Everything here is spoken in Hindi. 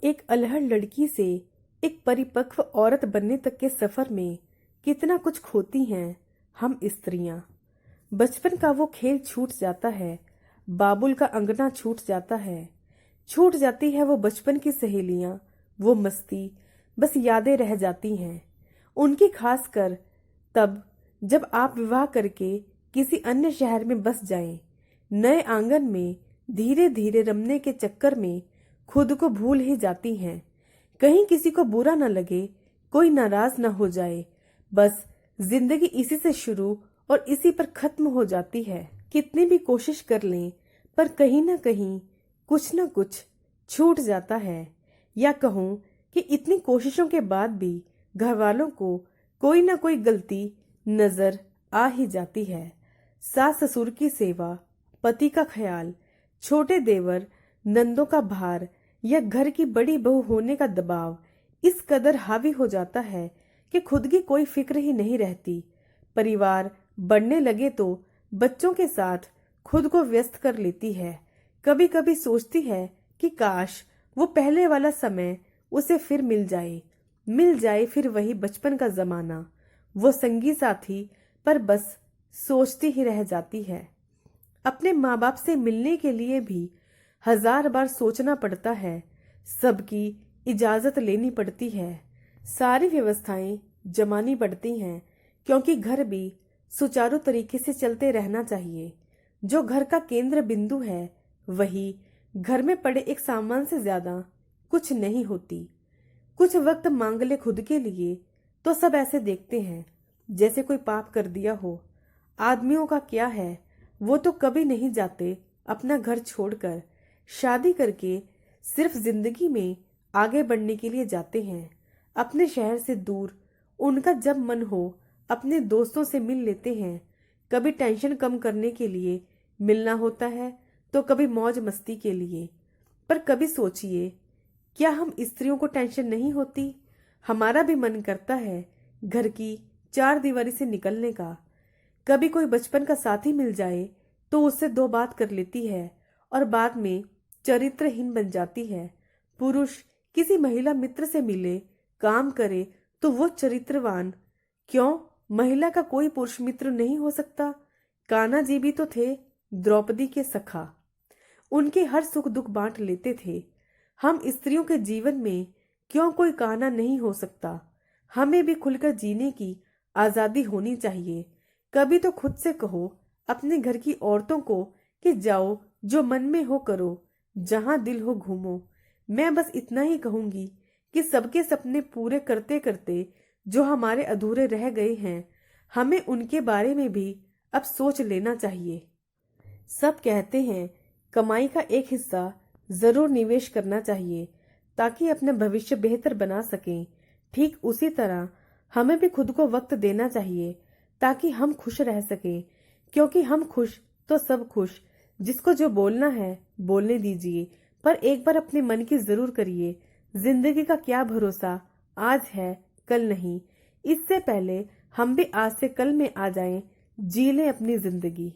एक अल्हड़ लड़की से एक परिपक्व औरत बनने तक के सफर में कितना कुछ खोती हैं हम स्त्रियां। बचपन का वो खेल छूट जाता है, बाबुल का अंगना छूट जाता है, छूट जाती है वो बचपन की सहेलियां, वो मस्ती, बस यादें रह जाती हैं उनकी, खासकर तब जब आप विवाह करके किसी अन्य शहर में बस जाएं। नए आंगन में धीरे धीरे रमने के चक्कर में खुद को भूल ही जाती हैं। कहीं किसी को बुरा न लगे, कोई नाराज न हो जाए, बस जिंदगी इसी से शुरू और इसी पर खत्म हो जाती है। कितनी भी कोशिश कर लें पर कहीं न कहीं कुछ न कुछ छूट जाता है, या कहूँ कि इतनी कोशिशों के बाद भी घर वालों को कोई न कोई गलती नजर आ ही जाती है। सास ससुर की सेवा, पति का ख्याल, छोटे देवर नंदों का भार या घर की बड़ी बहू होने का दबाव इस कदर हावी हो जाता है कि खुद की कोई फिक्र ही नहीं रहती। परिवार बढ़ने लगे तो बच्चों के साथ खुद को व्यस्त कर लेती है। कभी कभी सोचती है कि काश वो पहले वाला समय उसे फिर मिल जाए फिर वही बचपन का जमाना, वो संगी साथी, पर बस सोचती ही रह जाती है। अपने माँ बाप से मिलने के लिए भी 1000 बार सोचना पड़ता है, सबकी इजाजत लेनी पड़ती है, सारी व्यवस्थाएं जमानी पड़ती हैं, क्योंकि घर भी सुचारू तरीके से चलते रहना चाहिए। जो घर का केंद्र बिंदु है वही घर में पड़े एक सामान से ज्यादा कुछ नहीं होती। कुछ वक्त मांग ले खुद के लिए तो सब ऐसे देखते हैं जैसे कोई पाप कर दिया हो। आदमियों का क्या है, वो तो कभी नहीं जाते अपना घर छोड़कर, शादी करके सिर्फ जिंदगी में आगे बढ़ने के लिए जाते हैं। अपने शहर से दूर उनका जब मन हो अपने दोस्तों से मिल लेते हैं। कभी टेंशन कम करने के लिए मिलना होता है तो कभी मौज मस्ती के लिए। पर कभी सोचिए, क्या हम स्त्रियों को टेंशन नहीं होती? हमारा भी मन करता है घर की 4 दीवारी से निकलने का। कभी कोई बचपन का साथी मिल जाए तो उससे 2 बात कर लेती है और बाद में चरित्रहीन बन जाती है। पुरुष किसी महिला मित्र से मिले, काम करे तो वो चरित्रवान। क्यों महिला का कोई पुरुष मित्र नहीं हो सकता? कान्हा जी भी तो थे, द्रौपदी के सखा, उनके हर सुख दुख बांट लेते थे। हम स्त्रियों के जीवन में क्यों कोई कान्हा नहीं हो सकता? हमें भी खुलकर जीने की आजादी होनी चाहिए। कभी तो खुद से कहो अपने घर की औरतों को कि जाओ जो मन में हो करो, जहां दिल हो घूमो। मैं बस इतना ही कहूंगी कि सबके सपने पूरे करते करते जो हमारे अधूरे रह गए हैं, हमें उनके बारे में भी अब सोच लेना चाहिए। सब कहते हैं कमाई का एक हिस्सा जरूर निवेश करना चाहिए ताकि अपना भविष्य बेहतर बना सकें। ठीक उसी तरह हमें भी खुद को वक्त देना चाहिए ताकि हम खुश रह सकें, क्योंकि हम खुश तो सब खुश। जिसको जो बोलना है बोलने दीजिए, पर एक बार अपने मन की जरूर करिए। जिंदगी का क्या भरोसा, आज है कल नहीं। इससे पहले हम भी आज से कल में आ जाएं, जी लें अपनी जिंदगी।